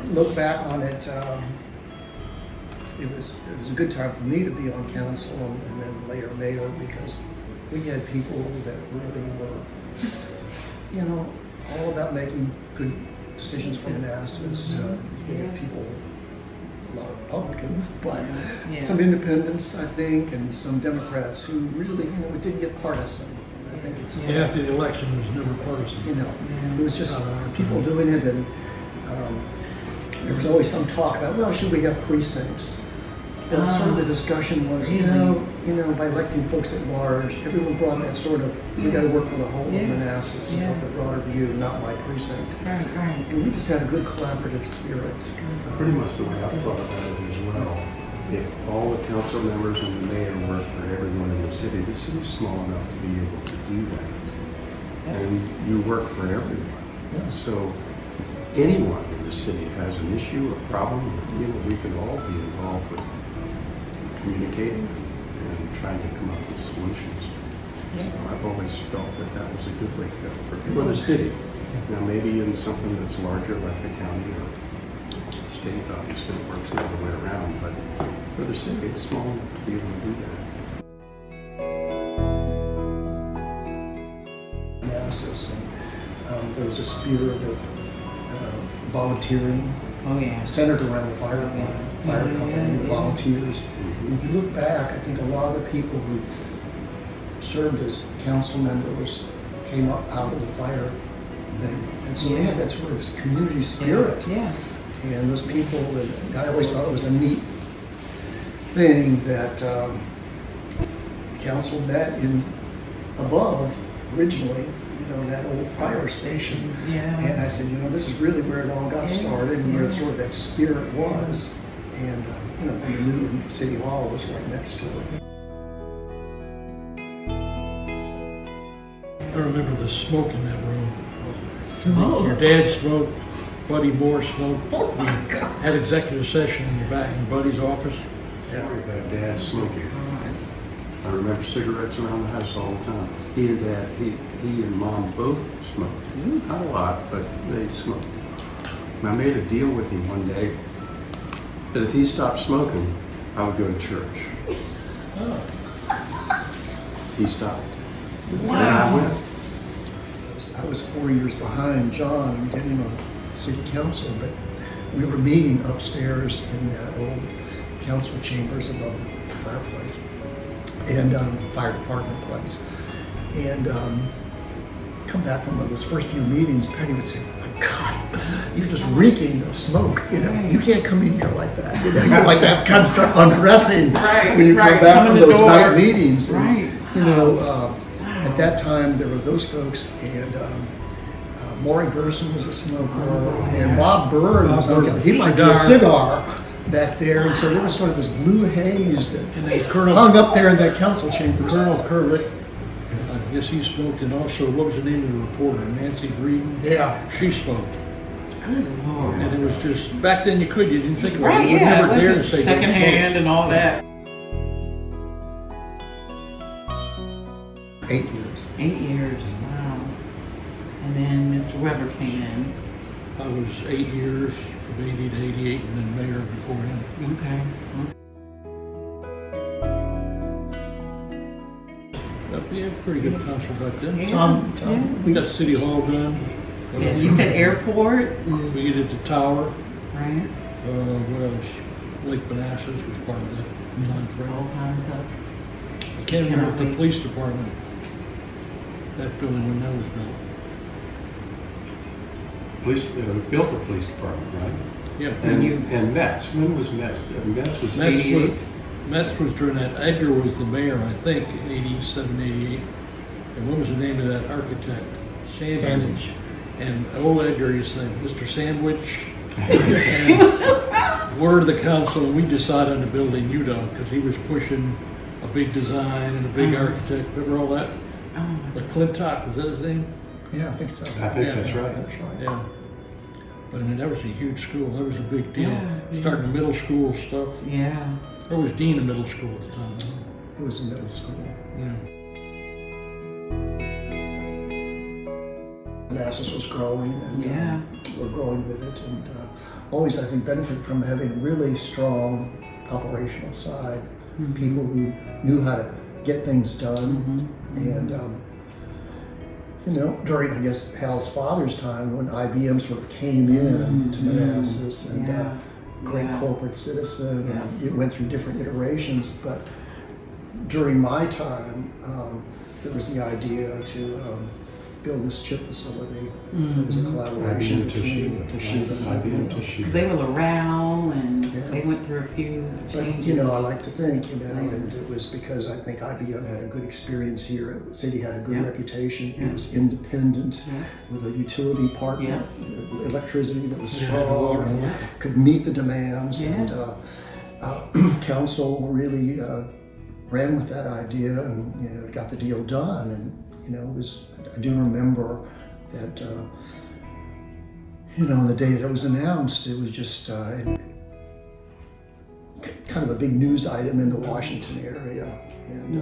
look back on it, it was a good time for me to be on council and then later mayor, because we had people that really were, all about making good decisions for Manassas. You had people, a lot of Republicans, but some independents, I think, and some Democrats who really, it didn't get partisan. I think it's after the election, it was never partisan. It was just people doing it, and there was always some talk about, well, should we have precincts? But sort of the discussion was, by electing folks at large, everyone brought that sort of, we got to work for the whole of Manassas and take the broader view, not my precinct. Right. And we just had a good collaborative spirit. Pretty much the way I've thought about it as well. If all the council members and the mayor work for everyone in the city's small enough to be able to do that. And you work for everyone. So anyone in the city has an issue, a problem, we can all be involved with communicating and trying to come up with solutions. So I've always felt that was a good way to go for the city. Now maybe in something that's larger like the county or state, obviously it works the other way around, but for the city it's small enough to be able to do that. Manassas, and there was a spirit of volunteering. Centered around the fire company, the volunteers. And if you look back, I think a lot of the people who served as council members came up out of the fire thing. And so they had that sort of community spirit. And those people, I always thought it was a neat thing that the council met in above originally, that old fire station. And I said, this is really where it all got started and where sort of that spirit was. And, and the new city hall was right next to it. I remember the smoke in that room. Smoke? Your dad smoked, Buddy Moore smoked. Oh my We God. had executive session in the back in Buddy's office. Sorry about Dad smoking. I remember cigarettes around the house all the time. He and Dad, he and Mom both smoked. Not a lot, but they smoked. And I made a deal with him one day that if he stopped smoking, I would go to church. He stopped. Wow. And I went. I was 4 years behind John in getting on city council, but we were meeting upstairs in that old council chambers above the fireplace and fire department place. And come back from those first few meetings, Patty would say, "My God, you're just reeking of smoke. You can't come in here like that. You like that kind of start undressing when you come back from those night meetings." And, at that time, there were those folks, and Maury Gerson was a smoker, and Bob Byrne was he might do a cigar back there, and so there was sort of this blue haze that hung up there in that council chambers. Colonel Kerlick, I guess he smoked, and also, what was the name of the reporter? Nancy Breeden? She smoked. Good Lord. And it was just, back then you didn't think about it. Right, You would yeah, never it dare to wasn't say secondhand and all that. 8 years. 8 years, wow. And then Mr. Weber came in. I was 8 years, from 80 to 88, and then mayor before him. Okay. We had pretty good council back then. Tom, We got City Hall done. Yeah, you said airport? We did the tower. Right. What else? Lake Manassas was part of that time frame. Solheim. I can't remember if the police department, that building when that was built. Built a police department, right? Yeah. And Metz. When was Metz? Metz was 88. Metz was during that. Edgar was the mayor, I think, 87, 88. And what was the name of that architect? Sandwich. And old Edgar used to say, Mr. Sandwich. And we're the council, and we decide on the building, you don't, because he was pushing a big design and a big architect. Remember all that? McClintock, was that his name? Yeah, I think so. I think that's right. Yeah. But I mean, that was a huge school. That was a big deal. Yeah. Starting the middle school stuff. Yeah. I was dean of middle school at the time. It was in middle school. Yeah. Manassas was growing, and Yeah. we're growing with it, and always, I think, benefit from having a really strong operational side, people who knew how to get things done, and you know, during, I guess, Hal's father's time, when IBM sort of came in to Manassas, and great corporate citizen, and it went through different iterations, but during my time, there was the idea to build this chip facility. It was a collaboration between Toshiba and IBM. Because they were Laurel, and they went through a few changes. But, you know, I like to think, you know, and it was because I think IBM had a good experience here. The city had a good reputation. It was independent with a utility partner, electricity that was strong and could meet the demands. And council really ran with that idea, and you know, got the deal done. And you know, it was, I do remember that you know, the day that it was announced, it was just kind of a big news item in the Washington area. And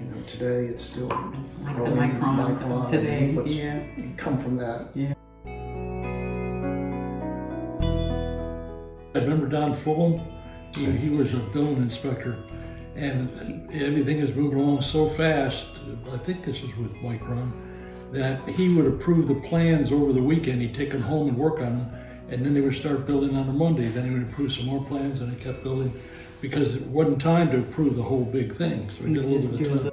you know, today it's still It's like growing. the micron today. What's come from that? I remember Don Fulham, he was a building inspector, and everything is moving along so fast, I think this was with Micron, that he would approve the plans over the weekend. He'd take them home and work on them, and then they would start building on a Monday. Then he would approve some more plans, and they kept building, because it wasn't time to approve the whole big thing. So he did a little bit of time.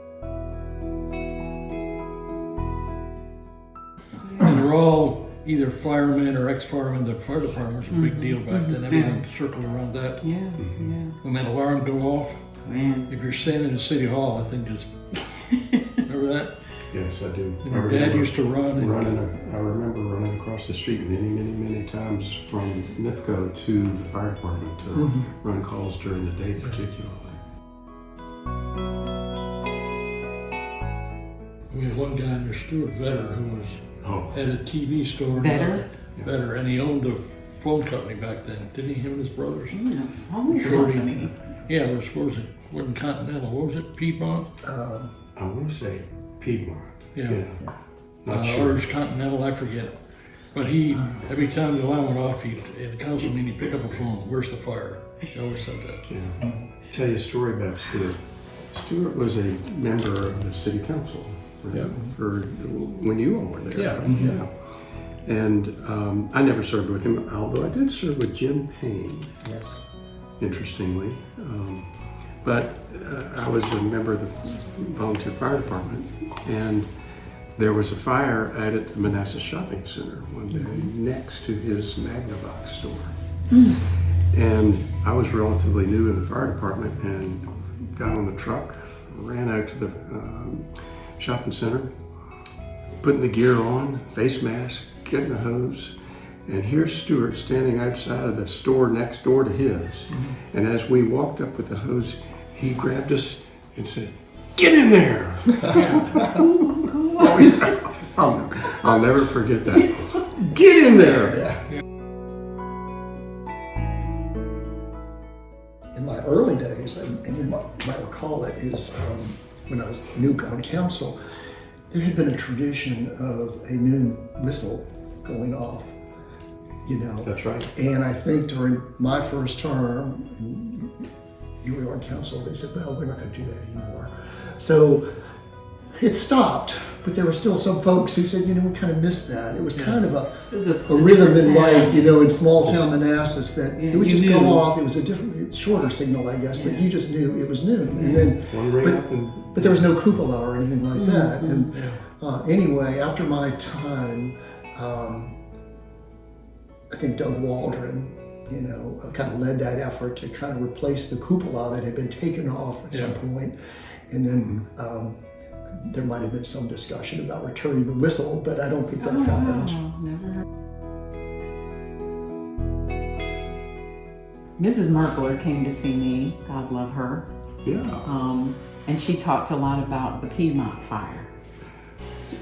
And they're all either firemen or ex-firemen. The fire department was a big deal back then. Everything circled around that. When that alarm go off, if you're standing in City Hall, I think just, remember that? Yes, I do. And your dad used to run. I remember running across the street many times from NIFCO to the fire department to run calls during the day particularly. We had one guy in there, Stewart Vetter, who was had a TV store. Vetter, and he owned the phone company back then. Didn't he? Him and his brothers. Phone company. Yeah, what was it? Wasn't Continental. What was it? Piedmont? I want to say Piedmont. Yeah. Not sure. Or it was Continental, I forget. But he, every time the alarm went off, at the council meeting, he'd pick up a phone. Where's the fire? He always said that. Yeah. Tell you a story about Stewart. Stewart was a member of the city council for when you all were there. Yeah. And I never served with him, although I did serve with Jim Payne. Yes. Interestingly. But I was a member of the volunteer fire department, and there was a fire out at the Manassas Shopping Center one day next to his Magnavox store. And I was relatively new in the fire department and got on the truck, ran out to the shopping center, putting the gear on, face mask, getting the hose, and here's Stewart standing outside of the store next door to his. And as we walked up with the hose, he grabbed us and said, "Get in there!" I'll never forget that. Get in there! In my early days, and you might recall it, is when I was new on council, there had been a tradition of a noon whistle going off. You know. That's right. And I think during my first term, you were on council, they said, well, we're not going to do that anymore. So it stopped, but there were still some folks who said, you know, we kind of missed that. It was kind of a rhythm in life, you know, in small town Manassas, that it would just go off. It was a different, shorter signal, I guess, but you just knew it was noon. And then, but there was no cupola or anything like that. And anyway, after my time, I think Doug Waldron, you know, kind of led that effort to kind of replace the cupola that had been taken off at some point. And then there might have been some discussion about returning the whistle, but I don't think that happened. Never. Mrs. Merkler came to see me, God love her. Yeah. And she talked a lot about the Piedmont fire.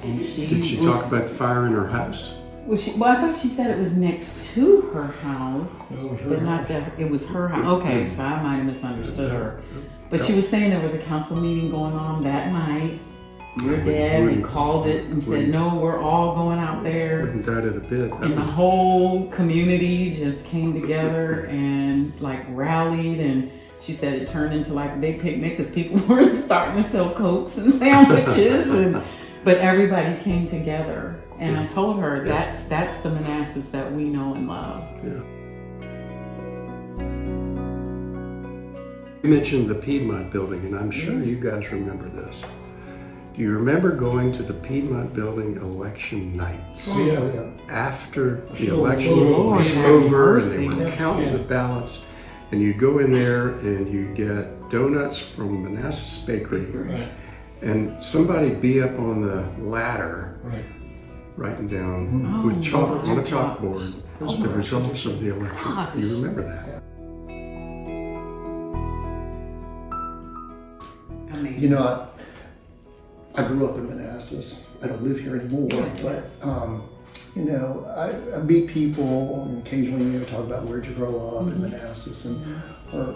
And Did she talk about the fire in her house? Well, I thought she said it was next to her house, but not that it was her house. Okay, so I might have misunderstood her. But she was saying there was a council meeting going on that night, your dad and called it and said, no, we're all going out there. Wouldn't doubt it a bit. And the whole community just came together and like rallied, and she said it turned into like a big picnic because people were starting to sell Cokes and sandwiches, but everybody came together. And I told her that's the Manassas that we know and love. Yeah. You mentioned the Piedmont building, and I'm sure you guys remember this. Do you remember going to the Piedmont building election nights? Yeah. After the Sure. election Oh, was yeah. over and they Mercy. were counting Yeah. the ballots, and you'd go in there and you'd get donuts from Manassas Bakery, Right, and somebody'd be up on the ladder right. writing down Oh, with chalk on a gosh. chalkboard the results of the election. Gosh. You remember that? Amazing. You know, I grew up in Manassas. I don't live here anymore, but you know, I meet people and occasionally, you know, talk about where'd you grow up in Manassas, and or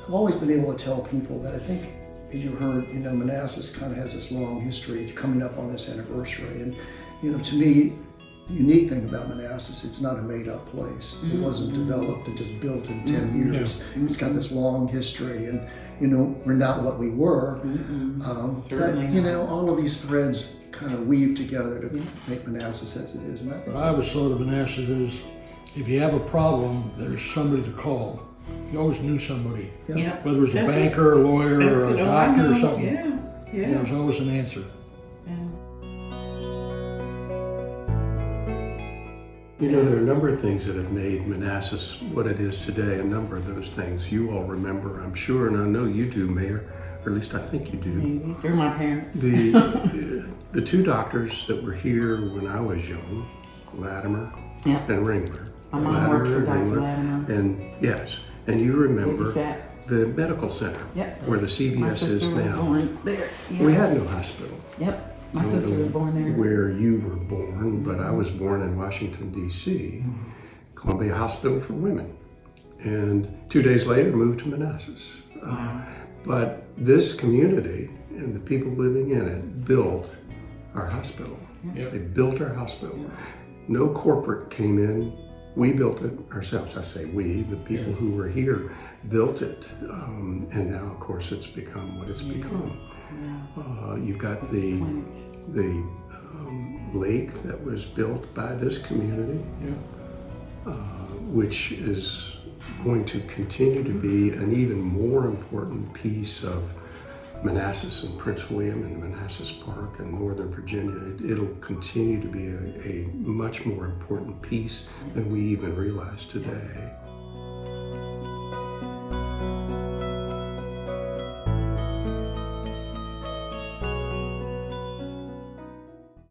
I've always been able to tell people that I think, as you heard, you know, Manassas kind of has this long history coming up on this anniversary, and you know, to me, the unique thing about Manassas, it's not a made-up place. It wasn't developed and just built in 10 years. It's got this long history, and you know, we're not what we were, but Certainly you not. know, all of these threads kind of weave together to make Manassas as it is. And I think What I always thought of Manassas is, if you have a problem, there's somebody to call. You always knew somebody, Yep. whether it was a That's it. banker, a lawyer, That's or it. a Oh, I doctor or know. something. Yeah. There Yeah. was always an answer. Yeah. You know, there are a number of things that have made Manassas what it is today. A number of those things you all remember, I'm sure, and I know you do, Mayor, or at least I think you do. Maybe. Through my parents. The two doctors that were here when I was young, Latimer Yep. and Ringler. My mom worked for and Dr. Ringler. Latimer. And yes, and you remember Babysat. the medical center Yep. where the My CVS is sister was now. born there. Yeah. We had no hospital. Yep. My sister was born there. Where you were born, but I was born in Washington, D.C., Columbia Hospital for Women. And 2 days later, moved to Manassas. Wow. But this community and the people living in it built our hospital. Yep. They built our hospital. No corporate came in. We built it ourselves. I say we, the people who were here built it. And now, of course, it's become what it's become. You've got the lake that was built by this community, which is going to continue to be an even more important piece of Manassas and Prince William and Manassas Park and Northern Virginia. It'll continue to be a much more important piece than we even realize today.